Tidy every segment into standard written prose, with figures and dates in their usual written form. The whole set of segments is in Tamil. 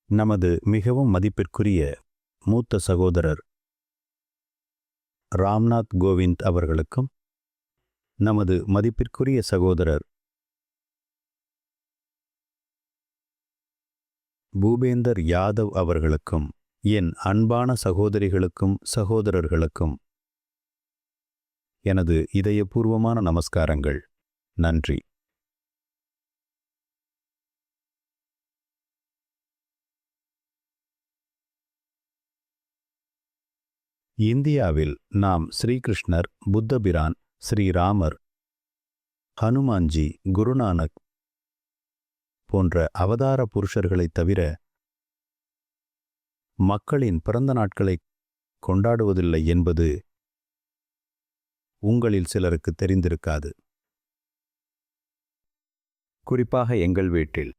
நமது மிகவும் மதிப்பிற்குரிய மூத்த சகோதரர் ராம்நாத் கோவிந்த் அவர்களுக்கும், நமது மதிப்பிற்குரிய சகோதரர் பூபேந்தர் யாதவ் அவர்களுக்கும், என் அன்பான சகோதரிகளுக்கும் சகோதரர்களுக்கும் எனது இதயபூர்வமான நமஸ்காரங்கள். நன்றி. இந்தியாவில் நாம் ஸ்ரீகிருஷ்ணர், புத்தபிரான், ஸ்ரீராமர், ஹனுமான்ஜி, குருநானக் போன்ற அவதார புருஷர்களைத் தவிர மக்களின் பிறந்த நாட்களை கொண்டாடுவதில்லை என்பது உங்களில் சிலருக்கு தெரிந்திருக்காது. குறிப்பாக எங்கள் வீட்டில்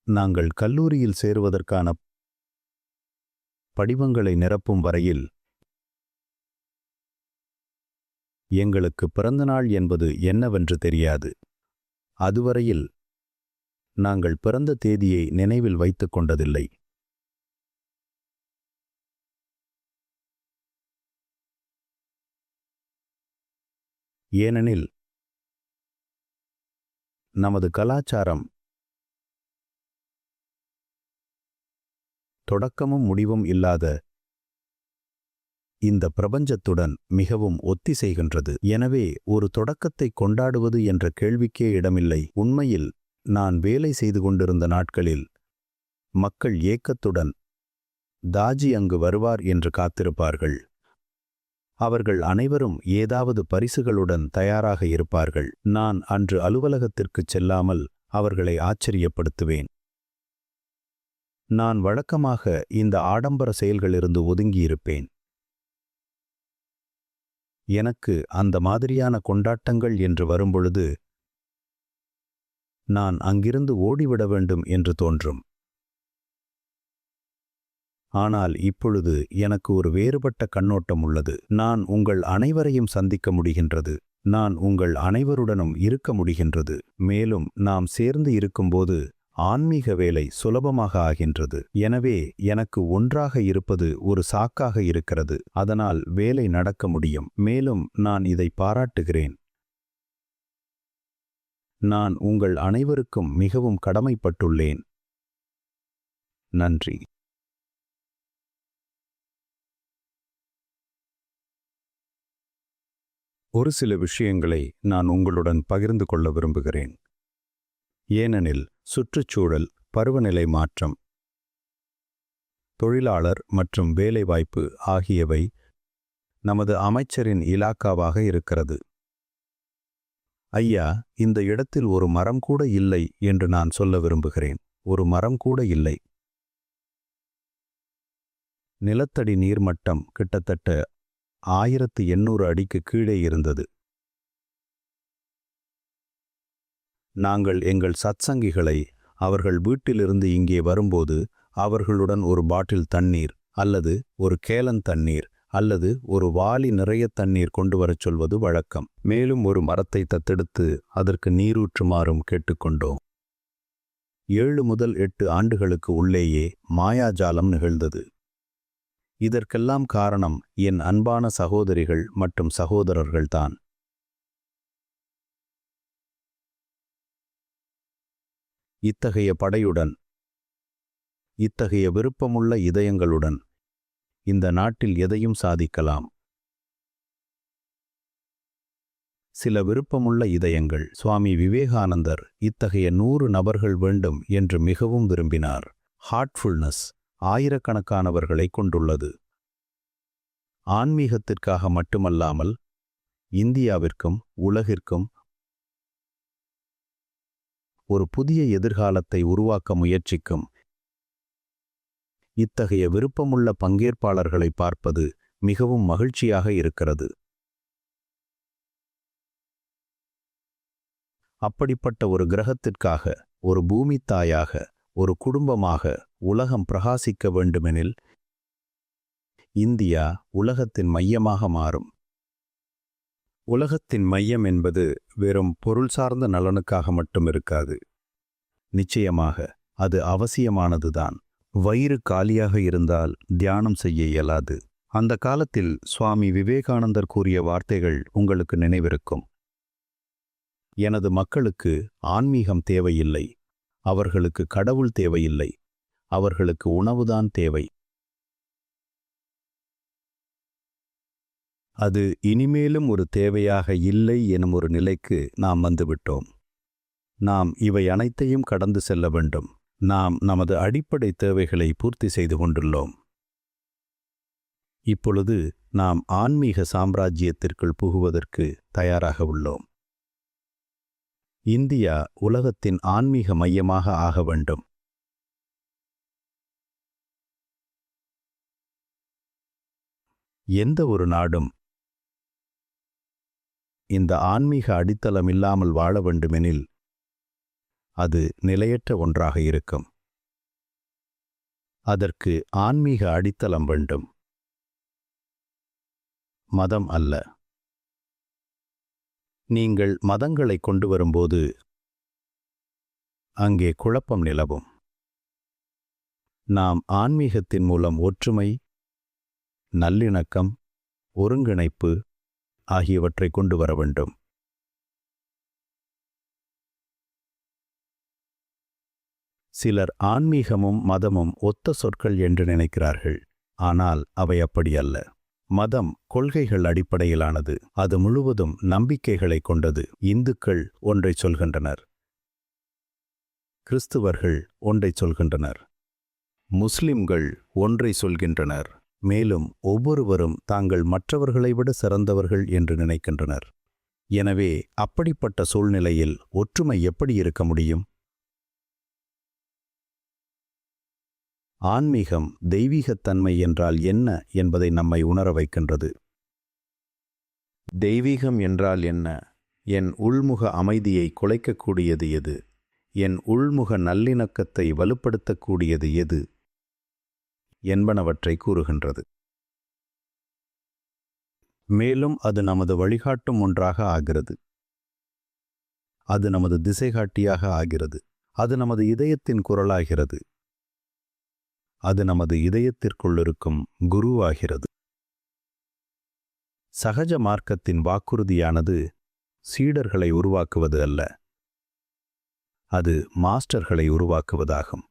நாங்கள் கல்லூரியில் சேருவதற்கான படிவங்களை நிரப்பும் வரையில் எங்களுக்கு பிறந்தநாள் என்பது என்னவென்று தெரியாது. அதுவரையில் நாங்கள் பிறந்த தேதியை நினைவில் வைத்துக் கொண்டதில்லை. ஏனெனில் நமது கலாச்சாரம் தொடக்கமும் முடிவும் இல்லாத இந்த பிரபஞ்சத்துடன் மிகவும் ஒத்திசைகின்றது. எனவே ஒரு தொடக்கத்தை கொண்டாடுவது என்ற கேள்விக்கே இடமில்லை. உண்மையில் நான் வேலை செய்து கொண்டிருந்த நாட்களில் மக்கள் ஏக்கத்துடன் தாஜி அங்கு வருவார் என்று காத்திருப்பார்கள். அவர்கள் அனைவரும் ஏதாவது பரிசுகளுடன் தயாராக இருப்பார்கள். நான் அன்று அலுவலகத்திற்குச் செல்லாமல் அவர்களை ஆச்சரியப்படுத்துவேன். நான் வழக்கமாக இந்த ஆடம்பர செயல்களிலிருந்து ஒதுங்கியிருப்பேன். எனக்கு அந்த மாதிரியான கொண்டாட்டங்கள் என்று வரும்பொழுது நான் அங்கிருந்து ஓடிவிட வேண்டும் என்று தோன்றும். ஆனால் இப்பொழுது எனக்கு ஒரு வேறுபட்ட கண்ணோட்டம் உள்ளது. நான் உங்கள் அனைவரையும் சந்திக்க முடிகின்றது. நான் உங்கள் அனைவருடனும் இருக்க முடிகின்றது. மேலும் நாம் சேர்ந்து இருக்கும்போது ஆன்மீக வேலை சுலபமாக ஆகின்றது. எனவே எனக்கு ஒன்றாக இருப்பது ஒரு சாக்காக இருக்கிறது. அதனால் வேலை நடக்க முடியும். மேலும் நான் இதை பாராட்டுகிறேன். நான் உங்கள் அனைவருக்கும் மிகவும் கடமைப்பட்டுள்ளேன். நன்றி. ஒரு சில விஷயங்களை நான் உங்களுடன் பகிர்ந்து கொள்ள விரும்புகிறேன். ஏனெனில் சுற்றுச்சூழல், பருவநிலை மாற்றம், தொழிலாளர் மற்றும் வேலைவாய்ப்பு ஆகியவை நமது அமைச்சரின் இலாக்காவாக இருக்கிறது. ஐயா, இந்த இடத்தில் ஒரு மரம் கூட இல்லை என்று நான் சொல்ல விரும்புகிறேன். ஒரு மரம் கூட இல்லை. நிலத்தடி நீர்மட்டம் கிட்டத்தட்ட 1800 அடிக்கு கீழே இருந்தது. நாங்கள் எங்கள் சத்சங்கிகளை அவர்கள் வீட்டிலிருந்து இங்கே வரும்போது அவர்களுடன் ஒரு பாட்டில் தண்ணீர் அல்லது ஒரு கேலன் தண்ணீர் அல்லது ஒரு வாளி நிறைய தண்ணீர் கொண்டு வரச் சொல்வது வழக்கம். மேலும் ஒரு மரத்தை தத்தெடுத்து அதற்கு நீரூற்றுமாறும் கேட்டுக்கொண்டோம். 7 முதல் 8 ஆண்டுகளுக்கு உள்ளேயே மாயாஜாலம் நிகழ்ந்தது. இதற்கெல்லாம் காரணம் என் அன்பான சகோதரிகள் மற்றும் சகோதரர்கள்தான். இத்தகைய படையுடன், இத்தகைய விருப்பமுள்ள இதயங்களுடன் இந்த நாட்டில் எதையும் சாதிக்கலாம். சில விருப்பமுள்ள இதயங்கள். சுவாமி விவேகானந்தர் இத்தகைய 100 நபர்கள் வேண்டும் என்று மிகவும் விரும்பினார். ஹார்ட்ஃபுல்னஸ் ஆயிரக்கணக்கானவர்களை கொண்டுள்ளது. ஆன்மீகத்திற்காக மட்டுமல்லாமல் இந்தியாவிற்கும் உலகிற்கும் ஒரு புதிய எதிர்காலத்தை உருவாக்க முயற்சிக்கும் இத்தகைய விருப்பமுள்ள பங்கேற்பாளர்களை பார்ப்பது மிகவும் மகிழ்ச்சியாக இருக்கிறது. அப்படிப்பட்ட ஒரு கிரகத்திற்காக, ஒரு பூமி தாயாக, ஒரு குடும்பமாக உலகம் பிரகாசிக்க வேண்டுமெனில் இந்தியா உலகத்தின் மையமாக மாறும். உலகத்தின் மையம் என்பது வெறும் பொருள் சார்ந்த நலனுக்காக மட்டும் இருக்காது. நிச்சயமாக அது அவசியமானதுதான். வயிறு காலியாக இருந்தால் தியானம் செய்ய இயலாது. அந்த காலத்தில் சுவாமி விவேகானந்தர் கூறிய வார்த்தைகள் உங்களுக்கு நினைவிருக்கும். எனது மக்களுக்கு ஆன்மீகம் தேவையில்லை, அவர்களுக்கு கடவுள் தேவையில்லை, அவர்களுக்கு உணவுதான் தேவை. அது இனிமேலும் ஒரு தேவையாக இல்லை எனும் ஒரு நிலைக்கு நாம் வந்துவிட்டோம். நாம் இவை அனைத்தையும் கடந்து செல்ல வேண்டும். நாம் நமது அடிப்படை தேவைகளை பூர்த்தி செய்து கொண்டுள்ளோம். இப்பொழுது நாம் ஆன்மீக சாம்ராஜ்யத்திற்குள் புகுவதற்கு தயாராக உள்ளோம். இந்தியா உலகத்தின் ஆன்மீக மையமாக ஆக வேண்டும். எந்த ஒரு நாடும் இந்த ஆன்மீக அடித்தளம் இல்லாமல் வாழ வேண்டுமெனில் அது நிலையற்ற ஒன்றாக இருக்கும். அதற்கு ஆன்மீக அடித்தளம் வேண்டும், மதம் அல்ல. நீங்கள் மதங்களை கொண்டு வரும்போது அங்கே குழப்பம் நிலவும். நாம் ஆன்மீகத்தின் மூலம் ஒற்றுமை, நல்லிணக்கம், ஒருங்கிணைப்பு ஆகியவற்றை கொண்டு வர வேண்டும். சிலர் ஆன்மீகமும் மதமும் ஒத்த சொற்கள் என்று நினைக்கிறார்கள். ஆனால் அவை அப்படி அல்ல. மதம் கொள்கைகள் அடிப்படையிலானது. அது முழுவதும் நம்பிக்கைகளை கொண்டது. இந்துக்கள் ஒன்றை சொல்கின்றனர், கிறிஸ்துவர்கள் ஒன்றை சொல்கின்றனர், முஸ்லிம்கள் ஒன்றை சொல்கின்றனர். மேலும் ஒவ்வொருவரும் தாங்கள் மற்றவர்களை விட சிறந்தவர்கள் என்று நினைக்கின்றனர். எனவே அப்படிப்பட்ட சூழ்நிலையில் ஒற்றுமை எப்படி இருக்க முடியும்? ஆன்மீகம் தெய்வீகத்தன்மை என்றால் என்ன என்பதை நம்மை உணர வைக்கின்றது. தெய்வீகம் என்றால் என்ன? என் உள்முக அமைதியை குலைக்கக்கூடியது எது? என் உள்முக நல்லிணக்கத்தை வலுப்படுத்தக்கூடியது எது என்பனவற்றை கூறுகின்றது. மேலும் அது நமது வழிகாட்டும் ஒன்றாக ஆகிறது. அது நமது திசைகாட்டியாக ஆகிறது. அது நமது இதயத்தின் குரலாகிறது. அது நமது இதயத்திற்குள்ளிருக்கும் குருவாகிறது. சகஜ மார்க்கத்தின் வாக்குறுதியானது சீடர்களை உருவாக்குவது அல்ல, அது மாஸ்டர்களை உருவாக்குவதாகும்.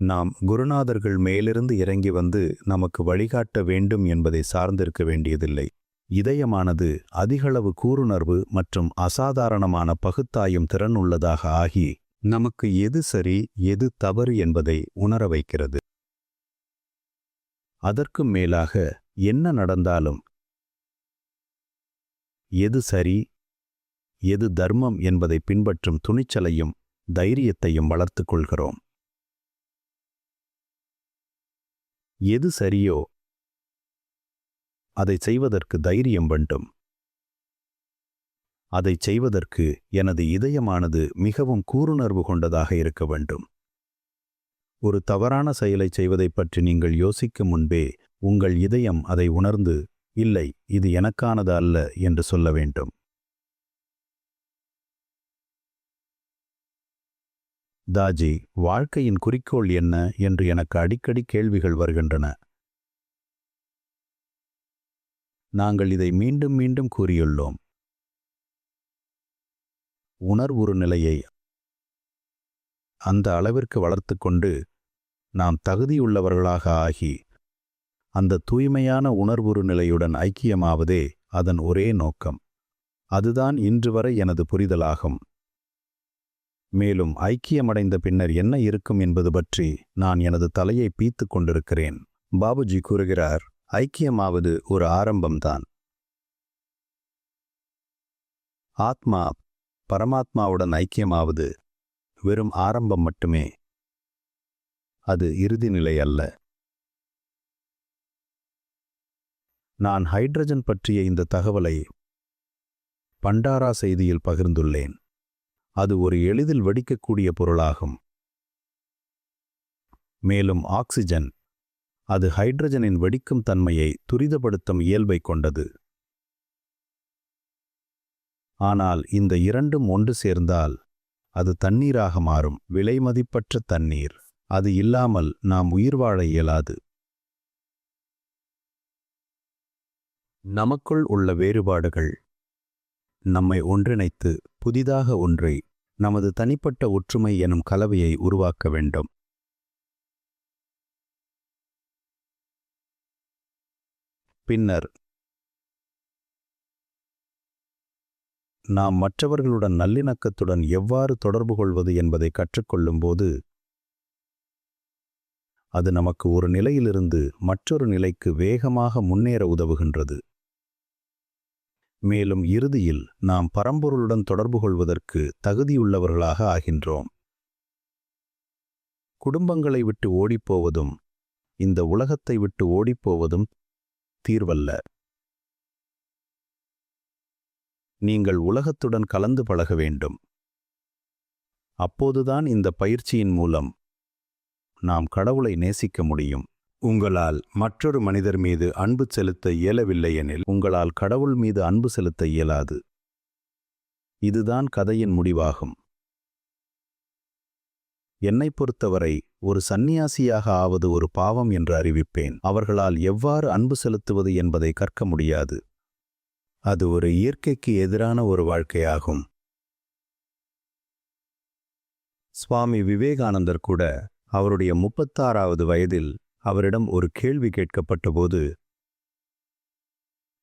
நாம் குருநாதர்கள் மேலிருந்து இறங்கி வந்து நமக்கு வழிகாட்ட வேண்டும் என்பதை சார்ந்திருக்க வேண்டியதில்லை. இதயமானது அதிகளவு கூருணர்வு மற்றும் அசாதாரணமான பகுத்தாயும் திறன் உள்ளதாக ஆகி நமக்கு எது சரி எது தவறு என்பதை உணர வைக்கிறது. அதற்கும் மேலாக என்ன நடந்தாலும் எது சரி எது தர்மம் என்பதை பின்பற்றும் துணிச்சலையும் தைரியத்தையும் வளர்த்துக் கொள்கிறோம். எது சரியோ அதை செய்வதற்கு தைரியம் வேண்டும். அதை செய்வதற்கு எனது இதயமானது மிகவும் கூருணர்வு கொண்டதாக இருக்க வேண்டும். ஒரு தவறான செயலை செய்வதைப் பற்றி நீங்கள் யோசிக்கும் முன்பே உங்கள் இதயம் அதை உணர்ந்து, இல்லை, இது எனக்கானது அல்ல என்று சொல்ல வேண்டும். தாஜி, வாழ்க்கையின் குறிக்கோள் என்ன என்று எனக்கு அடிக்கடி கேள்விகள் வருகின்றன. நாங்கள் இதை மீண்டும் மீண்டும் கூறியுள்ளோம். உணர்வுறு நிலையை அந்த அளவிற்கு வளர்த்து கொண்டு நாம் தகுதியுள்ளவர்களாக ஆகி அந்த தூய்மையான உணர்வுறு நிலையுடன் ஐக்கியமாவதே அதன் ஒரே நோக்கம். அதுதான் இன்று வரை எனது புரிதலாகும். மேலும் ஐக்கியமடைந்த பின்னர் என்ன இருக்கும் என்பது பற்றி நான் எனது தலையை பீத்து கொண்டிருக்கிறேன். பாபுஜி கூறுகிறார், ஐக்கியமாவது ஒரு ஆரம்பம்தான். ஆத்மா பரமாத்மாவுடன் ஐக்கியமாவது வெறும் ஆரம்பம் மட்டுமே. அது இறுதி நிலை அல்ல. நான் ஹைட்ரஜன் பற்றிய இந்த தகவலை பண்டாரா செய்தியில் பகிர்ந்துள்ளேன். அது ஒரு எளிதில் வெடிக்கக்கூடிய பொருளாகும். மேலும் ஆக்சிஜன், அது ஹைட்ரஜனின் வெடிக்கும் தன்மையை துரிதப்படுத்தும் இயல்பை கொண்டது. ஆனால் இந்த இரண்டும் ஒன்று சேர்ந்தால் அது தண்ணீராக மாறும், விலைமதிப்பற்ற தண்ணீர். அது இல்லாமல் நாம் உயிர் வாழ இயலாது. நமக்குள் உள்ள வேறுபாடுகள் நம்மை ஒன்றிணைத்து புதிதாக ஒன்றை, நமது தனிப்பட்ட ஒற்றுமை எனும் கலவையை உருவாக்க வேண்டும். பின்னர் நாம் மற்றவர்களுடன் நல்லிணக்கத்துடன் எவ்வாறு தொடர்பு கொள்வது என்பதை கற்றுக்கொள்ளும்போது அது நமக்கு ஒரு நிலையிலிருந்து மற்றொரு நிலைக்கு வேகமாக முன்னேற உதவுகின்றது. மேலும் இறுதியில் நாம் பரம்பொருளுடன் தொடர்பு கொள்வதற்கு தகுதியுள்ளவர்களாக ஆகின்றோம். குடும்பங்களை விட்டு ஓடிப்போவதும் இந்த உலகத்தை விட்டு ஓடிப்போவதும் தீர்வல்ல. நீங்கள் உலகத்துடன் கலந்து பழக வேண்டும். அப்போதுதான் இந்த பயிற்சியின் மூலம் நாம் கடவுளை நேசிக்க முடியும். உங்களால் மற்றொரு மனிதர் மீது அன்பு செலுத்த இயலவில்லை எனில் உங்களால் கடவுள் மீது அன்பு செலுத்த இயலாது. இதுதான் கதையின் முடிவாகும். என்னை பொறுத்தவரை ஒரு சந்நியாசியாக ஆவது ஒரு பாவம் என்று அறிவிப்பேன். அவர்களால் எவ்வாறு அன்பு செலுத்துவது என்பதை கற்க முடியாது. அது ஒரு இயற்கைக்கு எதிரான ஒரு வாழ்க்கையாகும். சுவாமி விவேகானந்தர் கூட அவருடைய 36வது வயதில் அவரிடம் ஒரு கேள்வி கேட்கப்பட்டபோது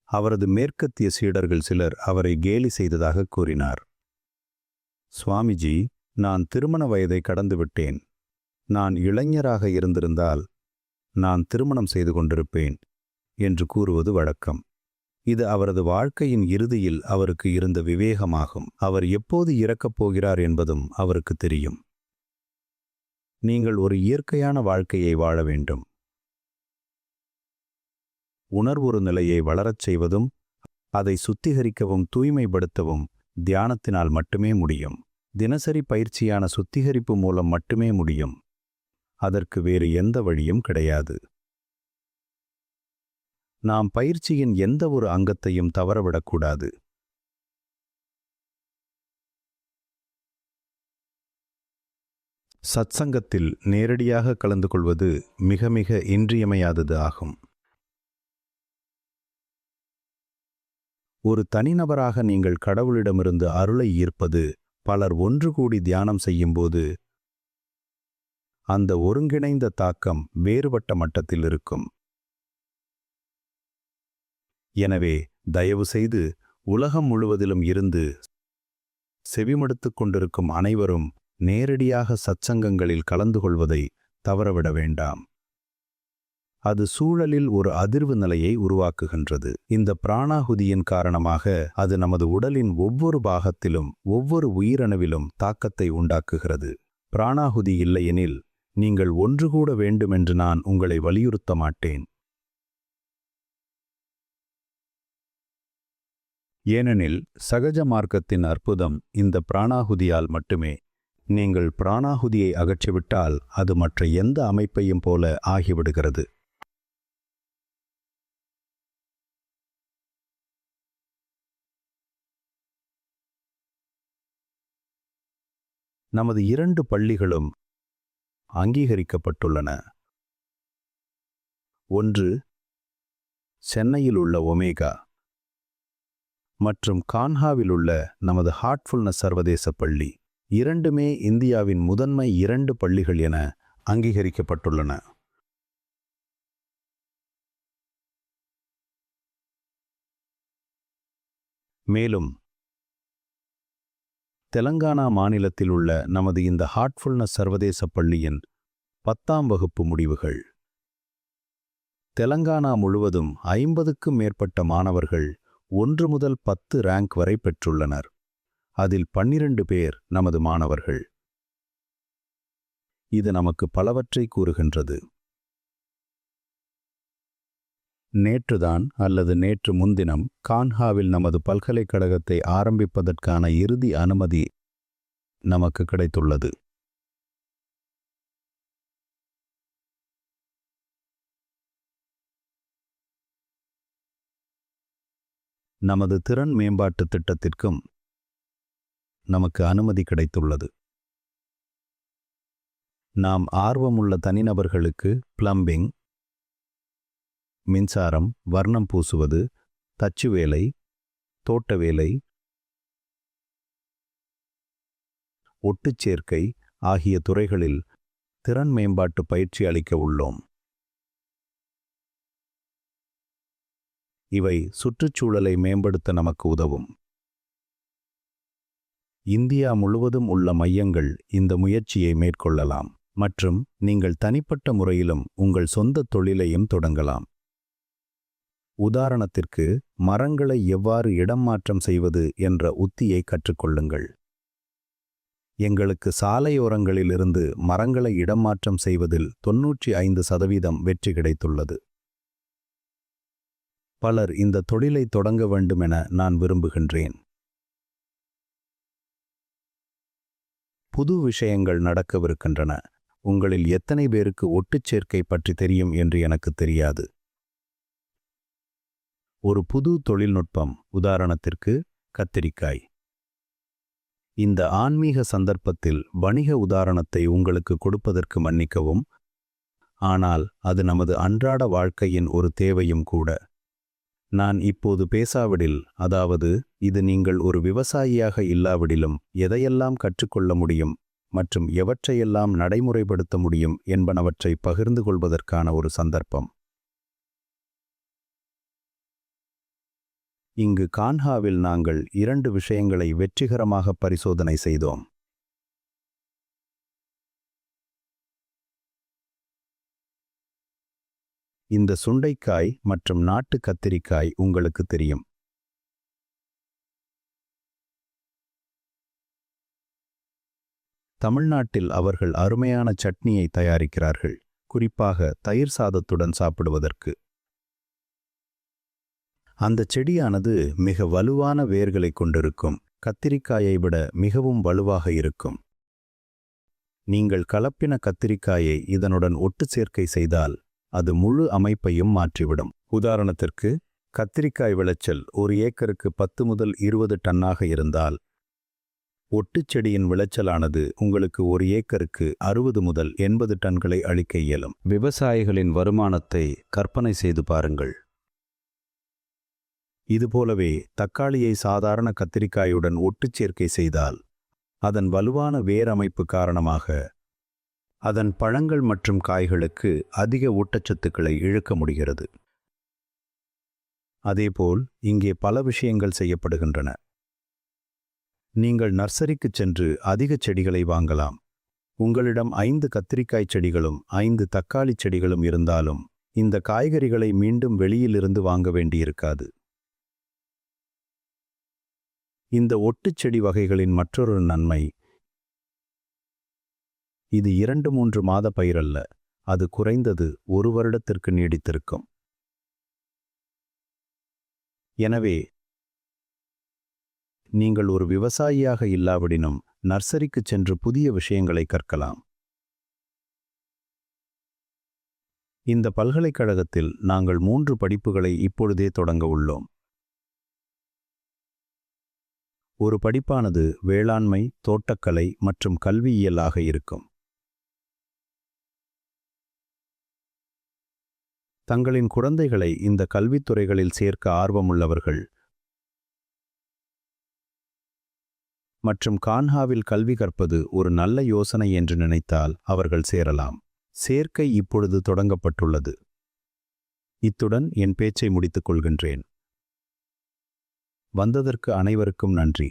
அவரது மேற்கத்திய சீடர்கள் சிலர் அவரை கேலி செய்ததாக கூறினார். சுவாமிஜி, நான் திருமண வயதை கடந்துவிட்டேன். நான் இளைஞராக இருந்திருந்தால் நான் திருமணம் செய்து கொண்டிருப்பேன் என்று கூறுவது வழக்கம். இது அவரது வாழ்க்கையின் இறுதியில் அவருக்கு இருந்த விவேகமாகும். அவர் எப்போது இறக்கப் போகிறார் என்பதும் அவருக்கு தெரியும். நீங்கள் ஒரு இயற்கையான வாழ்க்கையை வாழ வேண்டும். உணர்வுறு நிலையை வளரச் செய்வதும் அதை சுத்திகரிக்கவும் தூய்மைப்படுத்தவும் தியானத்தினால் மட்டுமே முடியும். தினசரி பயிற்சியான சுத்திகரிப்பு மூலம் மட்டுமே முடியும். அதற்கு வேறு எந்த வழியும் கிடையாது. நாம் பயிற்சியின் எந்த ஒரு அங்கத்தையும் தவறவிடக்கூடாது. சத்சங்கத்தில் நேரடியாக கலந்து கொள்வது மிக மிக இன்றியமையாதது ஆகும். ஒரு தனிநபராக நீங்கள் கடவுளிடமிருந்து அருளை ஈர்ப்பது பலர் ஒன்று கூடி தியானம் செய்யும்போது அந்த ஒருங்கிணைந்த தாக்கம் வேறுபட்ட மட்டத்தில் இருக்கும். எனவே தயவு செய்து உலகம் முழுவதிலும் இருந்து செவிமடுத்துக் கொண்டிருக்கும் அனைவரும் நேரடியாக சத்சங்கங்களில் கலந்து கொள்வதை தவறவிட வேண்டாம். அது சூழலில் ஒரு அதிர்வு நிலையை உருவாக்குகின்றது. இந்த பிராணாகுதியின் காரணமாக அது நமது உடலின் ஒவ்வொரு பாகத்திலும் ஒவ்வொரு உயிரணுவிலும் தாக்கத்தை உண்டாக்குகிறது. பிராணாகுதி இல்லையெனில் நீங்கள் ஒன்று கூட வேண்டுமென்று நான் உங்களை வலியுறுத்த மாட்டேன். ஏனெனில் சகஜ மார்க்கத்தின் அற்புதம் இந்த பிராணாகுதியால் மட்டுமே. நீங்கள் பிராணாகுதியை அகற்றிவிட்டால் அது மற்ற எந்த அமைப்பையும் போல ஆகிவிடுகிறது. நமது 2 பள்ளிகளும் அங்கீகரிக்கப்பட்டுள்ளன. ஒன்று சென்னையில் உள்ள ஒமேகா மற்றும் கான்ஹாவில் உள்ள நமது ஹார்ட்ஃபுல்னஸ் சர்வதேச பள்ளி. இரண்டுமே இந்தியாவின் முதன்மை 2 பள்ளிகள் என அங்கீகரிக்கப்பட்டுள்ளன. மேலும் தெலங்கானா மாநிலத்தில் உள்ள நமது இந்த ஹார்ட்ஃபுல்னஸ் சர்வதேச பள்ளியின் 10ஆம் வகுப்பு முடிவுகள். தெலங்கானா முழுவதும் 50க்கும் மேற்பட்ட மாணவர்கள் 1 முதல் 10 ரேங்க் வரை பெற்றுள்ளனர். அதில் 12 பேர் நமது மாணவர்கள். இது நமக்கு பலவற்றை கூறுகின்றது. நேற்றுதான் அல்லது நேற்று முன்தினம் கான்ஹாவில் நமது பல்கலைக்கழகத்தை ஆரம்பிப்பதற்கான இறுதி அனுமதி நமக்கு கிடைத்துள்ளது. நமது திறன் மேம்பாட்டு திட்டத்திற்கும் நமக்கு அனுமதி கிடைத்துள்ளது. நாம் ஆர்வமுள்ள தனிநபர்களுக்கு பிளம்பிங், மின்சாரம், வர்ணம் பூசுவது, தச்சு வேலை, தோட்ட வேலை, ஒட்டுச்சேர்க்கை ஆகிய துறைகளில் திறன் மேம்பாட்டு பயிற்சி அளிக்க உள்ளோம். இவை சுற்றுச்சூழலை மேம்படுத்த நமக்கு உதவும். இந்தியா முழுவதும் உள்ள மையங்கள் இந்த முயற்சியை மேற்கொள்ளலாம் மற்றும் நீங்கள் தனிப்பட்ட முறையிலும் உங்கள் சொந்த தொழிலையும் தொடங்கலாம். உதாரணத்திற்கு, மரங்களை எவ்வாறு இடம் மாற்றம் செய்வது என்ற உத்தியை கற்றுக்கொள்ளுங்கள். எங்களுக்கு சாலையோரங்களிலிருந்து மரங்களை இடமாற்றம் செய்வதில் 95% வெற்றி கிடைத்துள்ளது. பலர் இந்த தொழிலை தொடங்க வேண்டுமென நான் விரும்புகின்றேன். புது விஷயங்கள் நடக்கவிருக்கின்றன. உங்களில் எத்தனை பேருக்கு ஒட்டுச்சேர்க்கை பற்றி தெரியும் என்று எனக்கு தெரியாது. ஒரு புது தொழில்நுட்பம், உதாரணத்திற்கு கத்திரிக்காய். இந்த ஆன்மீக சந்தர்ப்பத்தில் வணிக உதாரணத்தை உங்களுக்கு கொடுப்பதற்கு மன்னிக்கவும், ஆனால் அது நமது அன்றாட வாழ்க்கையின் ஒரு தேவையும் கூட. நான் இப்போது பேசாவிடில், அதாவது இது நீங்கள் ஒரு விவசாயியாக இல்லாவிடிலும் எதையெல்லாம் கற்றுக்கொள்ள முடியும் மற்றும் எவற்றையெல்லாம் நடைமுறைப்படுத்த முடியும் என்பனவற்றை பகிர்ந்து கொள்வதற்கான ஒரு சந்தர்ப்பம். இங்கு கான்ஹாவில் நாங்கள் 2 விஷயங்களை வெற்றிகரமாக பரிசோதனை செய்தோம். இந்த சுண்டைக்காய் மற்றும் நாட்டு கத்திரிக்காய் உங்களுக்கு தெரியும். தமிழ்நாட்டில் அவர்கள் அருமையான சட்னியை தயாரிக்கிறார்கள், குறிப்பாக தயிர் சாதத்துடன் சாப்பிடுவதற்கு. அந்த செடியானது மிக வலுவான வேர்களை கொண்டிருக்கும். கத்திரிக்காயை விட மிகவும் வலுவாக இருக்கும். நீங்கள் கலப்பின கத்திரிக்காயை இதனுடன் ஒட்டு சேர்க்கை செய்தால் அது முழு அமைப்பையும் மாற்றிவிடும். உதாரணத்திற்கு, கத்திரிக்காய் விளைச்சல் ஒரு ஏக்கருக்கு 10 முதல் 20 டன்னாக இருந்தால், ஒட்டுச்செடியின் விளைச்சலானது உங்களுக்கு ஒரு ஏக்கருக்கு 60 முதல் 80 டன்களை அளிக்க இயலும். விவசாயிகளின் வருமானத்தை கற்பனை செய்து பாருங்கள். இதுபோலவே தக்காளியை சாதாரண கத்திரிக்காயுடன் ஒட்டுச்சேர்க்கை செய்தால், அதன் வலுவான வேர் அமைப்பு காரணமாக அதன் பழங்கள் மற்றும் காய்களுக்கு அதிக ஊட்டச்சத்துக்களை இழுக்க முடிகிறது. அதேபோல் இங்கே பல விஷயங்கள் செய்யப்படுகின்றன. நீங்கள் நர்சரிக்குச் சென்று அதிக செடிகளை வாங்கலாம். உங்களிடம் 5 கத்திரிக்காய் செடிகளும் 5 தக்காளி செடிகளும் இருந்தாலும் இந்த காய்கறிகளை மீண்டும் வெளியிலிருந்து வாங்க வேண்டியிருக்காது. இந்த ஒட்டுச்செடி வகைகளின் மற்றொரு நன்மை, இது 2-3 மாத பயிரல்ல, அது குறைந்தது 1 வருடத்திற்கு நீடித்திருக்கும். எனவே நீங்கள் ஒரு விவசாயியாக இல்லாவிடினும் நர்சரிக்குச் சென்று புதிய விஷயங்களை கற்கலாம். இந்த பல்கலைக்கழகத்தில் நாங்கள் 3 படிப்புகளை இப்பொழுதே தொடங்க உள்ளோம். ஒரு படிப்பானது வேளாண்மை, தோட்டக்கலை மற்றும் கல்வியியல் ஆக இருக்கும். தங்களின் குழந்தைகளை இந்த கல்வித்துறைகளில் சேர்க்க ஆர்வமுள்ளவர்கள் மற்றும் கான்ஹாவில் கல்வி கற்பது ஒரு நல்ல யோசனை என்று நினைத்தால் அவர்கள் சேரலாம். சேர்க்கை இப்பொழுது தொடங்கப்பட்டுள்ளது. இத்துடன் என் பேச்சை முடித்துக் கொள்கின்றேன். வந்ததற்கு அனைவருக்கும் நன்றி.